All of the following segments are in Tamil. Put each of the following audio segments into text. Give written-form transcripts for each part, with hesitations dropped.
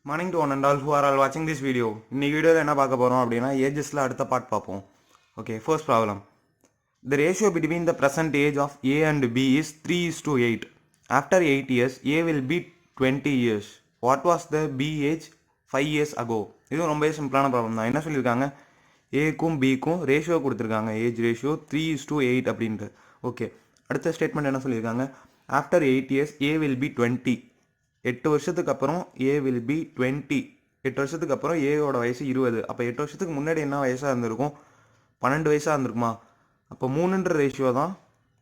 Morning to one and all who are all watching this video. இன்னைக்கு வீடியோவில் என்ன பார்க்க போகிறோம் அப்படின்னா ஏஜஸில் அடுத்த பார்ட் பார்ப்போம். Okay, first problem. The ratio between the present age of A and B is 3:8. After 8 years, A will be 20 years. What was the B age 5 years ago? இது ரொம்ப சிம்பிளான ப்ராப்ளம் தான். என்ன சொல்லியிருக்காங்க, ஏக்கும் பிக்கும் ரேஷியோ கொடுத்துருக்காங்க, ஏஜ் ரேஷியோ 3:8 அப்படின்ட்டு. ஓகே, அடுத்த ஸ்டேட்மெண்ட் என்ன சொல்லியிருக்காங்க, after 8 years A will be 20. 8 வருஷத்துக்கு அப்புறம் ஏ வில் பி 20. 8 வருஷத்துக்கு அப்புறம் ஏயோட வயசு 20. அப்போ 8 வருஷத்துக்கு முன்னாடி என்ன வயசாக இருந்திருக்கும், 12 வயசாக இருந்திருக்குமா? அப்போ 3ன்ற ரேஷியோ தான்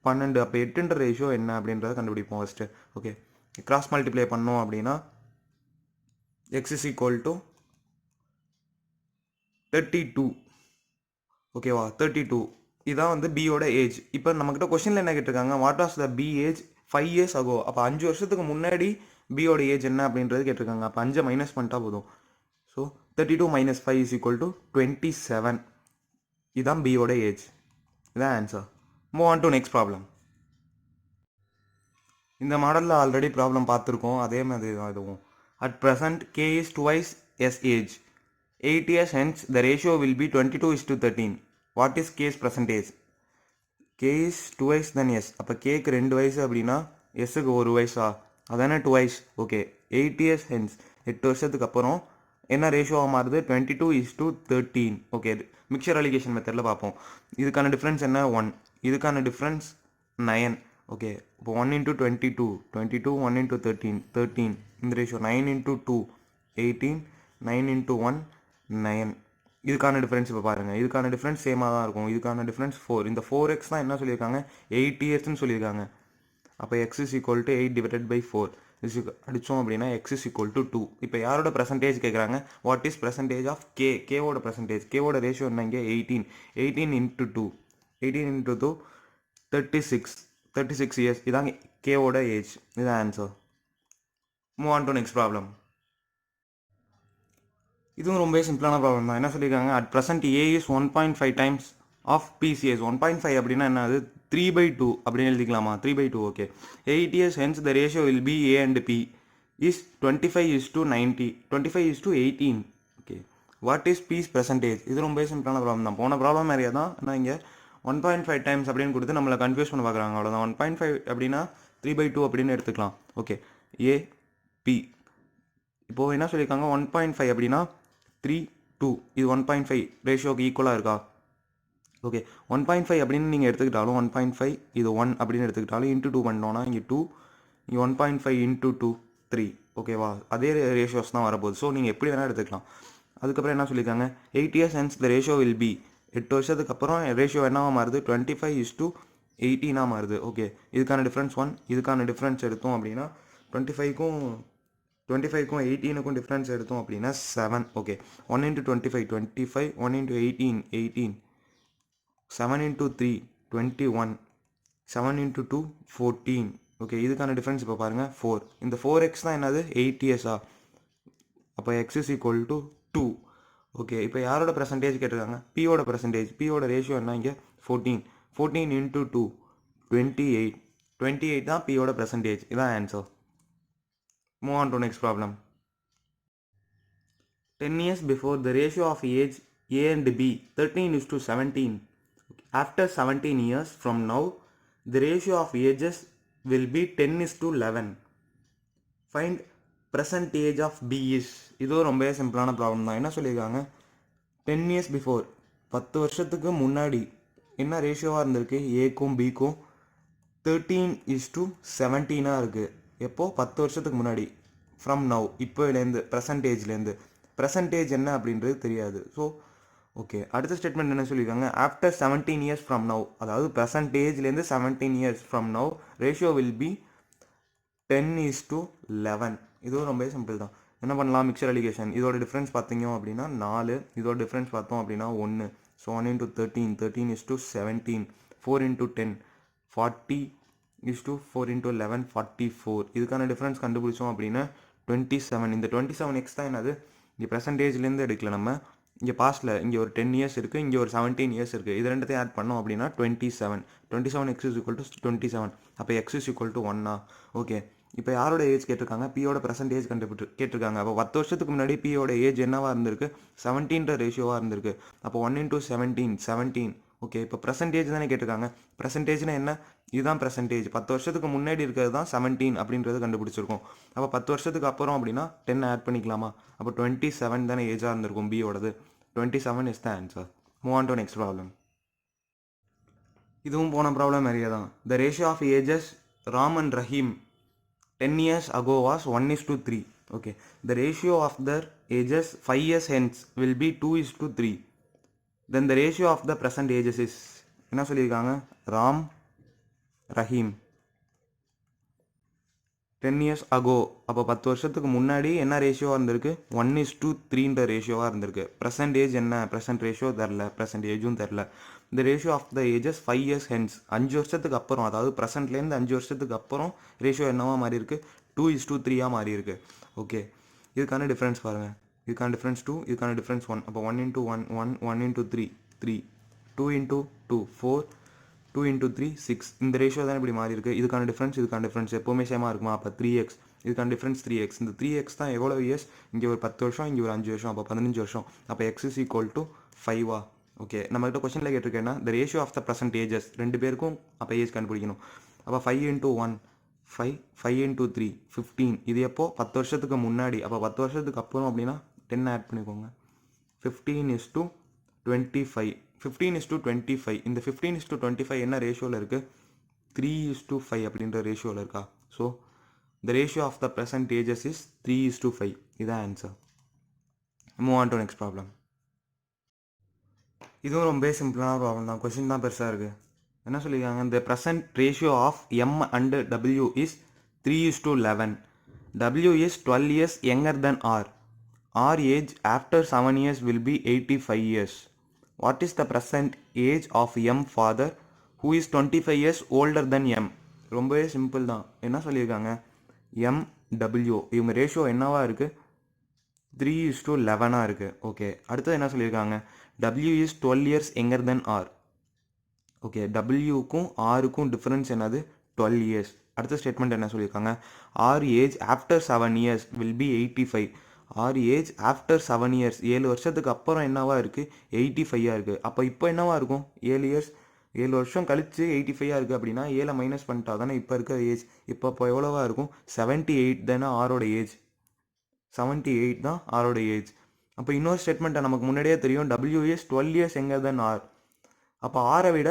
12. அப்போ 8ன்ற ரேஷியோ என்ன அப்படின்றத கண்டுபிடிப்போம் ஃபஸ்ட்டு. ஓகே, கிராஸ் மல்டிப்ளை பண்ணோம் அப்படின்னா x is equal to 32. ஓகேவா, 32 இதான் வந்து பியோட ஏஜ். இப்போ நம்மக்கிட்ட கொஸ்டினில் என்ன கேட்டிருக்காங்க, what was the P age 5 years ago. அப்போ 5 வருஷத்துக்கு முன்னாடி பியோட ஏஜ் என்ன அப்படின்றது கேட்டிருக்காங்க. அப்போ 5 மைனஸ் பண்ணிட்டா போதும். So 32 minus 5 is equal to 27. இதுதான் பியோட ஏஜ். இதான் answer. Move on to next problem. இந்த மாடலில் ஆல்ரெடி ப்ராப்ளம் பார்த்துருக்கோம், அதே மாதிரி தான் இதுவும். At present K is twice S age. 8 years hence the ratio will be 22:13. What is K's percentage? K is 2 then S. அப்போ கேக்கு 2 வயசு அப்படின்னா எஸ்ஸுக்கு 1 வயசா, அதானே 2 ஓகே, 8 years hence 8 வருஷத்துக்கு அப்புறம் என்ன ரேஷியோவாக மாறுது, 22:13. ஓகே, மிக்சர் அலிகேஷன் மெத்தடில் பார்ப்போம். இதுக்கான டிஃப்ரென்ஸ் என்ன, 1. இதுக்கான டிஃப்ரென்ஸ் 9. ஓகே, இப்போ 1 into 22, 1 into 13. இந்த ரேஷியோ 9 into 2, 18, 9 into 1, 9. இதுக்கான டிஃப்ரென்ஸ் இப்போ பாருங்கள், இதுக்கான டிஃப்ரென்ஸ் சேமாக தான் இருக்கும். இதுக்கான டிஃப்ரென்ஸ் 4. இந்த 4x தான் என்ன சொல்லியிருக்காங்க, 8 yearsன்னு சொல்லியிருக்காங்க. அப்போ x is equal to 8 divided by 4 அடித்தோம் அப்படின்னா x is equal to 2. இப்போ யாரோட பர்சன்டேஜ் கேட்குறாங்க, what is percentage of K, கேவோட பர்சன்டேஜ். கேவோட ரேஷியோ என்ன இங்கே 18 into 2, 18 into 2 36 years. இதாங்க கேவோட ஏஜ். இதுதான் answer. Move on to next problem. இதுவும் ரொம்ப சிம்பிளான ப்ராப்ளம் தான். என்ன சொல்லியிருக்காங்க, at present A is 1.5 times of PCS. 1.5 அப்படின்னா என்னது, 3/2 அப்படின்னு எழுதிக்கலாமா, 3/2. Okay, 8 years hence the ratio will be A and P is 25:90, 25:18. Okay, what is P's percentage? இது ரொம்ப சிம்பிளான ப்ராப்ளம் தான். போன ப்ராப்ளம் மாதிரியே தான். ஆனால் இங்கே 1.5 டைம்ஸ் அப்படின்னு கொடுத்து நம்மளை கன்ஃபியூஸ் பண்ண பார்க்குறாங்க, அவ்வளோதான். 1.5 அப்படின்னா 3/2 அப்படின்னு எடுத்துக்கலாம். ஓகே, ஏ பி. இப்போது என்ன சொல்லியிருக்காங்க, 1.5 அப்படின்னா 3, 2. இது 1.5 ரேஷியோக்கு ஈக்குவலாக இருக்கா? ஓகே, 1.5 அப்படின்னு நீங்கள் எடுத்துக்கிட்டாலும் 1.5, இது 1 அப்படின்னு எடுத்துக்கிட்டாலும் இன்ட்டு 2 பண்ணோன்னா இங்கே 2, இங்கே 1.5 into 2, 3. ஓகேவா, அதே ரேஷியோஸ் தான் வரப்போகுது. ஸோ நீங்கள் எப்படி வேணால் எடுத்துக்கலாம். அதுக்கப்புறம் என்ன சொல்லியிருக்காங்க, 8 years hence the ratio will be. 8 வருஷத்துக்கு அப்புறம் ரேஷியோ என்னவா மாறுது, 25:18 மாறுது. ஓகே, இதுக்கான டிஃப்ரென்ஸ் 1. இதுக்கான டிஃப்ரென்ஸ் எடுத்தோம் அப்படின்னா 25க்கும் 18க்கும் டிஃப்ரென்ஸ் எடுத்தோம் அப்படின்னா 7. Okay, 1 into 25, 25, 1 into 18, 18, 7 into 3, 21, 7 into 2, 14. Okay, இதுக்கான டிஃப்ரென்ஸ் இப்போ பாருங்கள் 4. இந்த 4x தான் என்னது, 8 yearsா. அப்போ x is equal to 2. Okay, இப்போ யாரோட பர்சன்டேஜ் கேட்டிருக்காங்க, பியோட பர்சன்டேஜ். பியோட ரேஷியோ என்ன இங்கே 14. 14 into 2, 28. 28 தான் பியோட பர்சன்டேஜ். இதான் answer. Move on to next problem. 10 years before the ratio of age A and B 13:17. After 17 years from now, the ratio of ages will be 10:11. Find present age of B is. இது ரொம்ப சிம்பிளான ப்ராப்ளம் தான். என்ன சொல்லியிருக்காங்க, 10 years before 10 வருஷத்துக்கு முன்னாடி என்ன ரேஷியோவாக இருந்திருக்கு, ஏக்கும் பிக்கும் 13:17 இருக்குது. எப்போது, 10 வருஷத்துக்கு முன்னாடி. ஃப்ரம் நவ், இப்போலேருந்து, ப்ரெசன்டேஜ்லேருந்து. ப்ரெசன்டேஜ் என்ன அப்படின்றது தெரியாது. ஸோ ஓகே, அடுத்த ஸ்டேட்மெண்ட் என்ன சொல்லியிருக்காங்க, ஆஃப்டர் 17 years ஃப்ரம் நவ், அதாவது ப்ரெசன்டேஜ்லேருந்து 17 years from now ratio will be 10:11. இதுவும் ரொம்ப சிம்பிள் தான். என்ன பண்ணலாம், மிக்சர் அலிகேஷன். இதோட டிஃப்ரென்ஸ் பார்த்தீங்க அப்படின்னா 4. இதோட டிஃப்ரென்ஸ் பார்த்தோம் அப்படின்னா 1. So 1 into 13, 13:17. 4 into 10, 40 4 into 11, 44. இதுக்கான டிஃப்ரென்ஸ் கண்டுபிடிச்சோம் அப்படின்னா 27. இந்த 27x தான் என்னது, இங்கே ப்ரெசன்டேஜ்லேருந்து எடுக்கல நம்ம, இங்கே பாஸ்ட்டில். இங்கே ஒரு 10 years இருக்குது, இங்கே ஒரு 17 years இருக்குது. இது ரெண்டுத்தையும் ஆட் பண்ணோம் அப்படின்னா 27. 27x is equal to 27. அப்போ x is equal to 1. Okay, இப்போ யாரோட ஏஜ் கேட்டிருக்காங்க, பியோட ப்ரெசன்ட் ஏஜ் கேட்டிருக்காங்க. அப்போ 10 வருஷத்துக்கு முன்னாடி பியோட ஏஜ் என்னவா இருந்திருக்கு, 17ன்ற ரேஷியோவாக இருந்திருக்கு. அப்போ 1 × 17 17. ஓகே, இப்போ ப்ரெசன்டேஜ் தானே கேட்டிருக்காங்க. ப்ரெசன்டேஜ்னா என்ன, இதுதான் ப்ரெசன்டேஜ். 10 வருஷத்துக்கு முன்னாடி இருக்கிறது தான் 17 அப்படின்றது கண்டுபிடிச்சிருக்கோம். அப்போ 10 வருஷத்துக்கு அப்புறம் அப்படின்னா 10 ஆட் பண்ணிக்கலாமா. அப்போ 27 தானே ஏஜாக இருந்திருக்கும் பியோடது. 27 is the answer. Move on to next problem. இதுவும் போன ப்ராப்ளம் மாதிரியே தான். The ratio of ages Ram and Rahim 10 years ago was 1:3. Okay, the ratio of their ages 5 years hence will be 2:3. Then the ratio of the present ages is என்ன சொல்லியிருக்காங்க, ராம் ரஹீம் 10 years ago. அப்போ 10 வருஷத்துக்கு முன்னாடி என்ன ரேஷியோவாக இருந்திருக்கு, 1:3ன்ற ரேஷியோவாக இருந்திருக்கு. ப்ரெசன்ட் ஏஜ் என்ன, ப்ரெசன்ட் ரேஷியோ தெரில, ப்ரெசன்ட் ஏஜும் தெரில. இந்த ratio of the ages 5 years hence, 5 வருஷத்துக்கு அப்புறம், அதாவது ப்ரெசன்ட்லேருந்து 5 வருஷத்துக்கு அப்புறம் ரேஷியோ என்னவா மாறி இருக்கு, 2:3 மாறி இருக்கு. ஓகே, இதுக்கான டிஃப்ரென்ஸ் பாருங்கள். இதுக்கான டிஃப்ரென்ஸ் 2, இதுக்கான டிஃப்ரென்ஸ் 1. அப்போ 1 × 1 1, 1 × 3 3, 2 × 2 4, 2 × 3 6. இந்த ரேஷியோ தான் இப்படி மாறி இருக்கு. இதுக்கான டிஃப்ரென்ஸ் எப்போவுமே சேமாக இருக்குமா, அப்போ 3x. இதுக்கான டிஃப்ரென்ஸ் 3x. இந்த 3x தான் எவ்வளோ இயர்ஸ், இங்கே ஒரு 10 வருஷம், இங்கே ஒரு 5 வருஷம், அப்போ 15 வருஷம். அப்போ x = 5. ஓகே, நம்மகிட்ட கொஸ்டினில் கேட்டிருக்கேன்னா the ratio of the present ages, ரெண்டு பேருக்கும் அப்போ ஏஜ் கண்டுபிடிக்கணும். அப்போ 5 × 1 5, 5 × 3 15. இது எப்போ, 10 வருஷத்துக்கு முன்னாடி. அப்போ 10 வருஷத்துக்கு அப்புறம் அப்படின்னா 10 ஆட் பண்ணிக்கோங்க. 15:25. 15:25. இந்த 15:25 என்ன ரேஷியோவில் இருக்குது, 3:5 அப்படின்ற ரேஷியோவில் இருக்கா. So the ratio of the present ages is 3:5. இதான் answer. Move on to next problem. இதுவும் ரொம்ப சிம்பிளான ப்ராப்ளம் தான். கொஸ்டின் தான் பெருசாக இருக்குது. என்ன சொல்லியிருக்காங்க, the present ratio of M and W is 3:11. W is 12 years younger than R. R age after 7 years will be 85 years. What is the present age of M father who is 25 years older than M? ரொம்பவே சிம்பிள் தான். என்ன சொல்லியிருக்காங்க, M W இவங்க ரேஷியோ என்னவா இருக்குது, 3:11 இருக்குது. ஓகே, அடுத்தது என்ன சொல்லியிருக்காங்க, W is 12 years younger than R. Okay, டபிள்யூக்கும் ஆருக்கும் டிஃப்ரென்ஸ் என்னது, 12 years. அடுத்த ஸ்டேட்மெண்ட் என்ன சொல்லியிருக்காங்க, R age after 7 years will be 85. R age after 7 years 7 வருஷத்துக்கு அப்புறம் என்னவா இருக்குது, 85 இருக்குது. அப்போ இப்போ என்னவா இருக்கும், 7 வருஷம் கழித்து 85 இருக்குது அப்படின்னா 7 மைனஸ் பண்ணிட்டா தானே இப்போ இருக்க ஏஜ். இப்போ எவ்வளோவா இருக்கும், 78 தானே ஆரோட ஏஜ். 78 தான் ஆரோட ஏஜ். அப்போ இன்னொரு ஸ்டேட்மெண்ட்டை நமக்கு முன்னாடியே தெரியும், W is 12 years younger than R. அப்போ ஆரை விட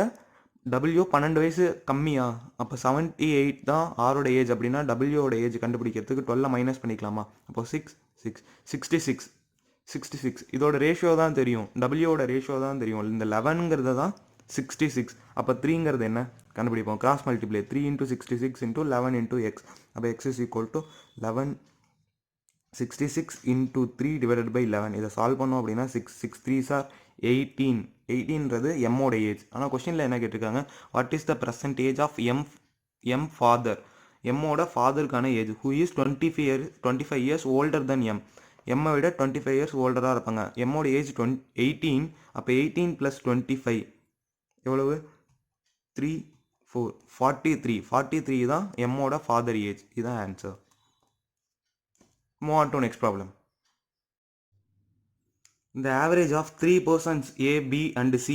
டபிள்யூ 12 வயசு கம்மியா. அப்போ 78 தான் ஆரோட ஏஜ் அப்படின்னா டபிள்யூவோட ஏஜ் கண்டுபிடிக்கிறதுக்கு 12 மைனஸ் பண்ணிக்கலாமா. அப்போ 66. இதோட ரேஷியோ தான் தெரியும், டபிள்யூவோட ரேஷியோ தான் தெரியும். இந்த 11ங்கிறது தான் 66. அப்போ 3ங்கிறது என்ன கண்டுபிடிப்போம், கிராஸ் மல்டிப்ளை. 3 × 66 × 11 × x. அப்போ x = 11. 66 × 3 / 11. இதை சால்வ் பண்ணோம் அப்படின்னா 6 3s are 18. 18ன்றது எம்மோட ஏஜ். ஆனால் கொஸ்டினில் என்ன கேட்டிருக்காங்க, what is the present age of M father, எம்மோட ஃபாதருக்கான age, who is 25 years older then M. எம்மை விட 25 years ஓல்டராக இருப்பாங்க. எம்மோட ஏஜ் 18. அப்போ 18 + 25 எவ்வளவு, 3 4 43. 43 தான் எம்மோட ஃபாதர் ஏஜ். இதுதான் answer. Move on to next problem. The average of 3 persons A, B and C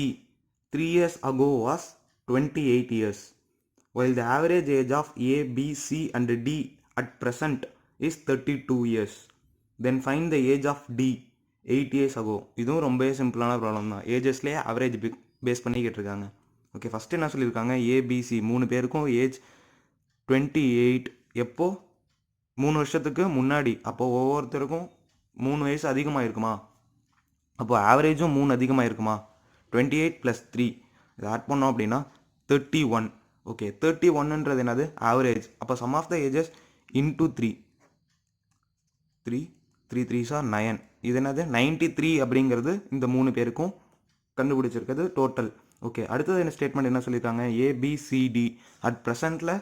3 years ago was 28 years, while the average age of A, B, C and D at present is 32 years. Then find the age of D 8 years ago. இதுவும் ரொம்ப சிம்பிளான ப்ராப்ளம் தான். ஏஜஸ்லேயே ஆவரேஜ் பேஸ் பண்ணி கேட்டிருக்காங்க. ஓகே, ஃபஸ்ட்டு என்ன சொல்லியிருக்காங்க, ஏபிசி 3 பேருக்கும் ஏஜ் 28. எப்போ, 3 வருஷத்துக்கு முன்னாடி. அப்போது ஒவ்வொருத்தருக்கும் 3 வயசு அதிகமாக இருக்குமா. அப்போது ஆவரேஜும் 3 அதிகமாக இருக்குமா. 28 + 3 இதை ஆட் பண்ணோம் அப்படின்னா 31. ஓகே, 31ன்றது என்னது, ஆவரேஜ். அப்போ sum of the ages into 3 3 3s are 9. இது என்னது, 93 அப்படிங்கிறது இந்த 3 பேருக்கும் கண்டுபிடிச்சிருக்கிறது டோட்டல். ஓகே, அடுத்தது என்ன ஸ்டேட்மெண்ட் என்ன சொல்லியிருக்காங்க, ஏபிசிடி அட் ப்ரெசண்ட்டில்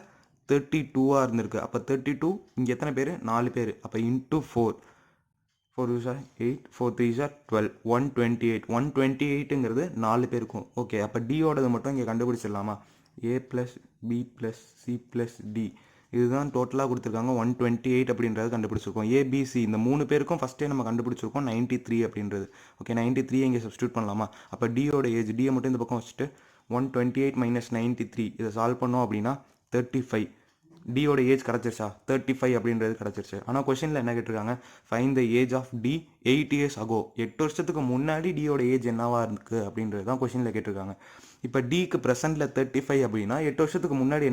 32 இருந்திருக்கு. அப்போ 32 இங்கே எத்தனை பேர், 4 பேர். அப்போ இன்டூ 4 4 are 8 4 3s are 12 128. 128ங்கிறது 4 பேருக்கும். ஓகே, அப்போ டியோடது மட்டும் இங்கே கண்டுபிடிச்சிடலாமா, A + B + C + D. இதுதான் டோட்டலாக கொடுத்துருக்காங்க 128 அப்படின்றது கண்டுபிடிச்சிருக்கோம். ஏபிசி இந்த 3 பேருக்கும் ஃபஸ்ட்டே நம்ம கண்டுபிடிச்சிருக்கோம் 93 அப்படின்றது. ஓகே 93 இங்கே சப்ஸ்டியூட் பண்ணலாமா? அப்போ டியோட ஏஜ் டியை மட்டும் இந்த பக்கம் வச்சுட்டு 128 மைனஸ் 93 இதை சால்வ் பண்ணோம் அப்படின்னா 35. டியோட ஏஜ் கிடச்சிருச்சா? 35 அப்படின்றது கிடச்சிருச்சு. ஆனால் கொஷனில் என்ன கேட்டிருக்காங்க? Find the age of T 8 years ago. 8 வருஷத்துக்கு முன்னாடி டியோட ஏஜ் என்னவா இருக்குது அப்படின்றது தான் கொஷனில் கேட்டிருக்காங்க. இப்போ டிக்கு ப்ரெசென்ட்டில் 35 அப்படின்னா 8 வருஷத்துக்கு முன்னாடி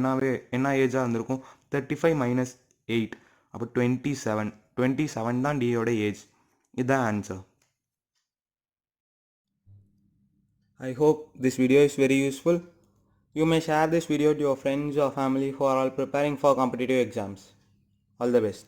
என்ன ஏஜாக இருந்திருக்கும்? 35 மைனஸ் 8 அப்போ 27 தான் டியோட ஏஜ். இதுதான் answer. I hope this video is very useful. You may share this video to your friends or family who are all preparing for competitive exams. All the best.